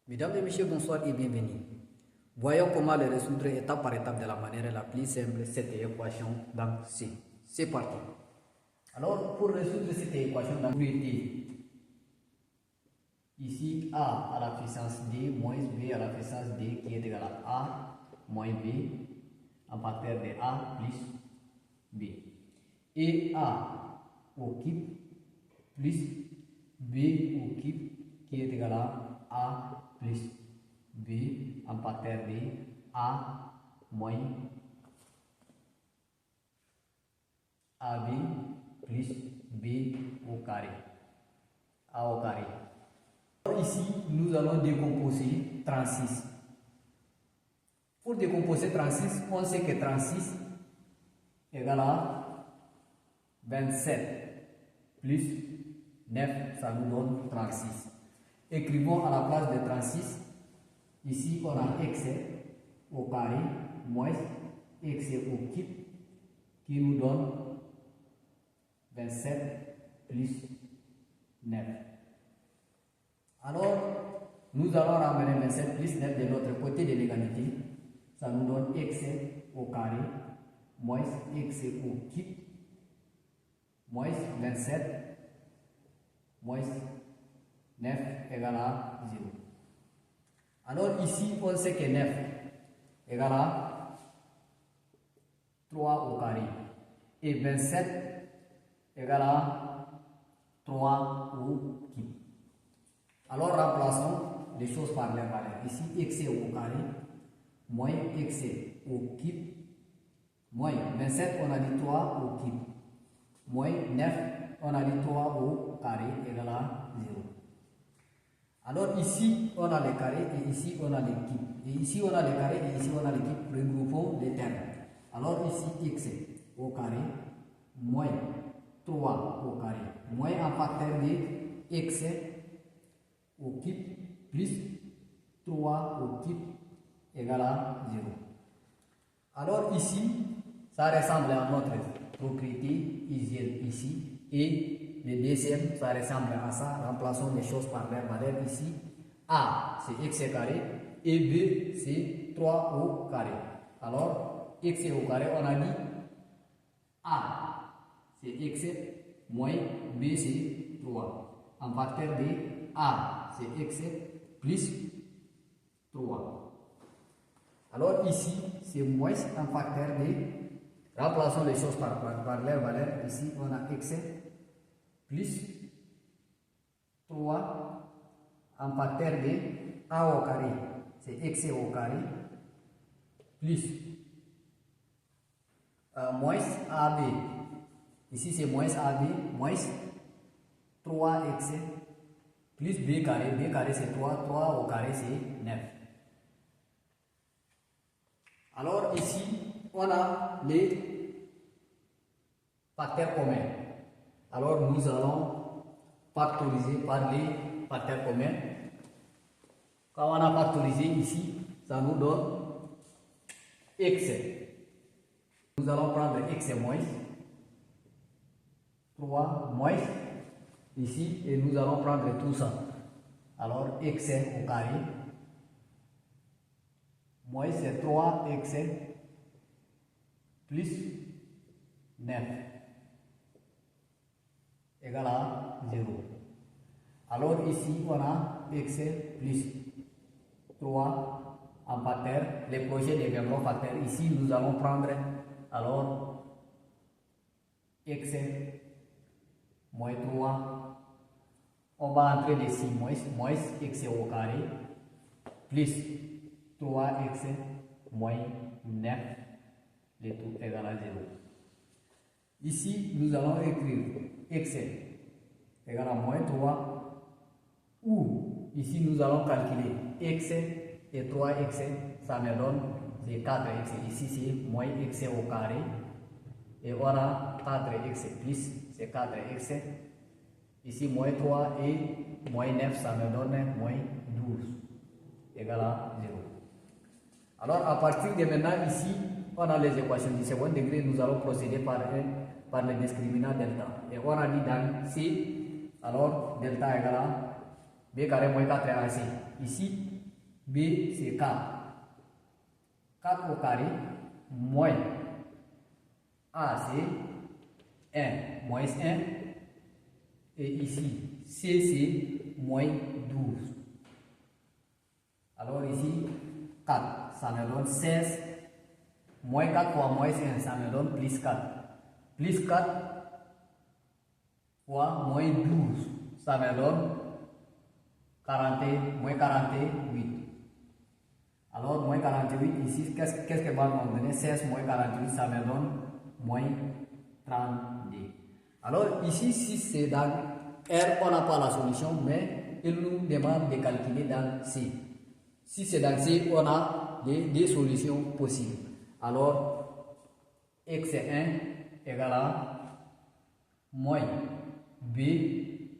Mesdames et messieurs, bonsoir et bienvenue. Voyons comment les résoudre étape par étape de la manière la plus simple cette équation dans C. C'est parti. Alors, pour résoudre cette équation dans D, ici A à la puissance D moins B à la puissance D qui est égal à A moins B en parterre de A plus B. Et A au cube plus B au cube qui est égal à A plus B en parterre de A moins AB plus B au carré. A au carré. Ici, nous allons décomposer 36. Pour décomposer 36, on sait que 36 égale à 27 plus 9, ça nous donne 36. Écrivons à la place de 36, ici on a x au carré moins x au cube qui nous donne 27 plus 9. Alors, nous allons ramener 27 plus 9 de l'autre côté de l'égalité. Ça nous donne x au carré moins x au cube moins 27 moins 9 égale à 0. Alors ici, on sait que 9 égale à 3 au carré et 27 égale à 3 au cube. Alors remplaçons les choses par les valeurs. Ici, x au carré moins x au cube moins 27, on a dit 3 au cube moins 9, on a dit 3 au carré égale à 0. Alors ici, on a le carré et ici, on a le cube. Et ici, on a le carré et ici, on a le cube. Regroupons les termes. Alors ici, x au carré moins 3 au carré moins un facteur de x au cube plus 3 au cube égale à 0. Alors ici, ça ressemble à notre propriété ici et le deuxième, ça ressemble à ça. Remplaçons les choses par leur valeur ici. A, c'est x carré et B, c'est 3 au carré. Alors, x au carré, on a dit A, c'est x moins B, c'est 3. En facteur de A, c'est x plus 3. Alors ici, c'est moins un facteur de... Remplaçons les choses par leur valeur. Ici, on a x plus 3 en facteur de a au carré. C'est x au carré plus moins ab. Ici, c'est moins ab moins 3x plus b carré. B carré, c'est 3. 3 au carré, c'est 9. Alors ici, on a les facteurs communs. Alors nous allons factoriser par les facteurs communs. Quand on a factorisé ici, ça nous donne x. Nous allons prendre x moins 3 moins ici et nous allons prendre tout ça. Alors x au carré moins 3x plus 9 égale à 0. Alors ici, on a x plus 3 en facteur. Les projets deviendront facteurs. Ici, nous allons prendre alors x moins 3. On va entrer les 6 moins x au carré plus 3x moins 9, le tout égal à 0. Ici, nous allons écrire x égale à moins 3 ou ici, nous allons calculer x et 3x, ça me donne 4x. Ici, c'est moins x au carré et on a 4x plus, c'est 4x. Ici, moins 3 et moins 9, ça me donne moins 12 égal à 0. Alors, à partir de maintenant, ici, on a les équations du second degré. Nous allons procéder par le discriminant delta. Et on a dit dans C, alors delta égale à b carré moins 4ac. Ici, B c'est 4. 4 au carré moins A c'est 1, moins 1. Et ici, C c'est moins 12. Alors ici, 4, ça me donne 16. Moins 4 fois moins 1, ça me donne plus 4. Plus 4 fois moins 12, ça me donne 40, moins 48. Alors, moins 48, ici, qu'est-ce que va me donner? 16 moins 48, ça me donne moins 32. Alors, ici, si c'est dans R, on n'a pas la solution, mais il nous demande de calculer dans C. Si c'est dans C, on a des solutions possibles. Alors, x1 égale à moins b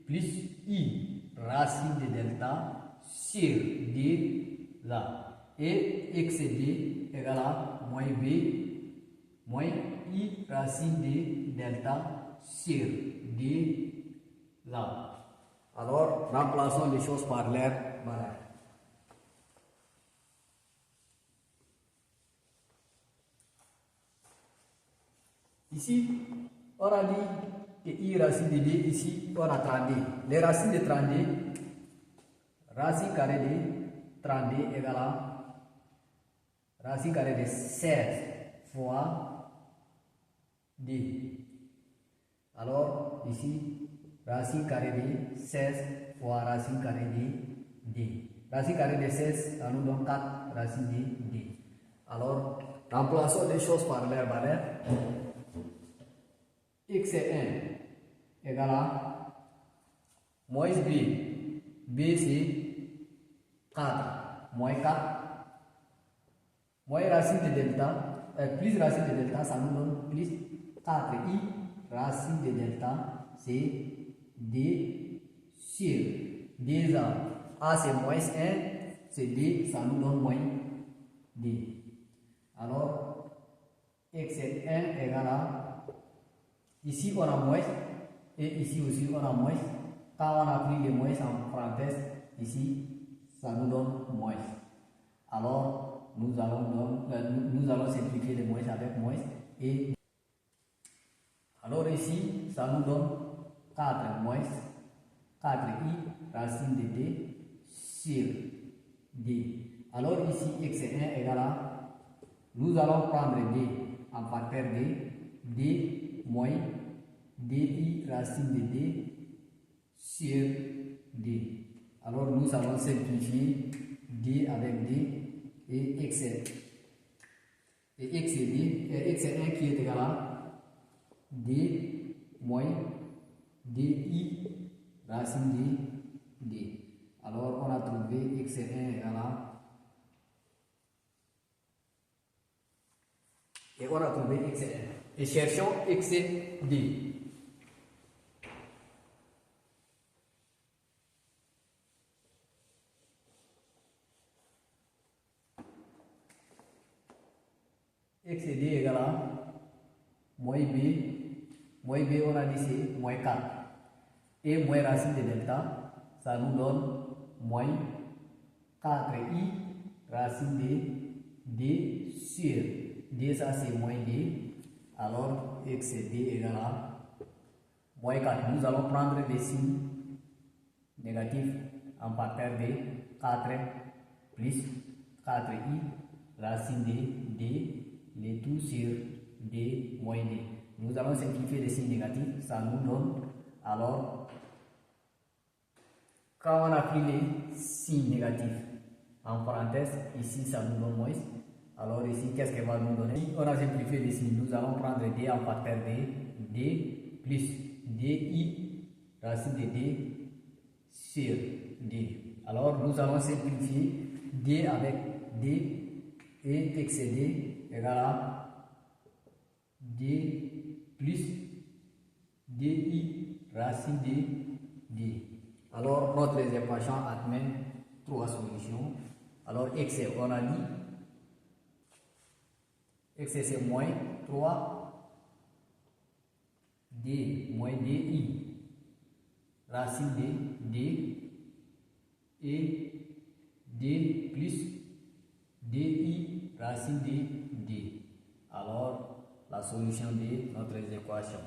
plus i racine de delta sur d là. Et xd égale à moins b moins i racine de delta sur d là. Alors, remplaçons les choses par l'air barré. Ici, on a dit que i racine de d, ici, on a 32. Les racines de 32, racine carrée de 32 égale à racine carrée de 16 fois d. Alors, ici, racine carrée de 16 fois racine carrée de d. Racine carrée de 16, ça nous donne 4 racines de d. Alors, remplaçons les choses par l'air barré. x1 égale à moins b. B c'est 4. Moins 4. Moins racine de delta. Plus racine de delta, ça nous donne plus 4i. Racine de delta, c'est d sur d. A c'est moins 1. C'est d, ça nous donne moins d. Alors, x1 égale à ici, on a moins, et ici aussi, on a moins. Quand on a pris les moins en parenthèse, ici, ça nous donne moins. Alors, nous allons simplifier les moins avec moins. Et alors ici, ça nous donne 4 moins 4i racine de d sur d. Alors ici, x1 égale à, nous allons prendre d en facteur d moins di racine de d sur d. Alors nous allons simplifier d avec d et x et x1 qui est égal à d moins di racine de d. Alors on a trouvé x1 égal à, et on a trouvé x1. Et cherchons xd. xd égale à moins b on a dit c'est moins 4. Et moins racine de delta, ça nous donne moins 4i racine de d sur d, ça c'est moins d. Alors, xd égale à moins 4. Nous allons prendre les signes négatifs en facteur de 4 plus 4i racine de d, les tout sur d moins d. Nous allons simplifier les signes négatifs. Ça nous donne, alors, quand on a pris les signes négatifs en parenthèse, ici ça nous donne moins. Alors ici, qu'est-ce qu'elle va nous donner? On a simplifié les signes. Nous allons prendre d en facteur de d plus di racine de d sur d. Alors nous allons simplifier d avec d et xd égale à d plus di racine de d. Alors notre équation admet 3 solutions. Alors x, on a dit x c'est moins 3 d moins di racine de d et D plus DI racine de D. Alors, la solution de notre équation.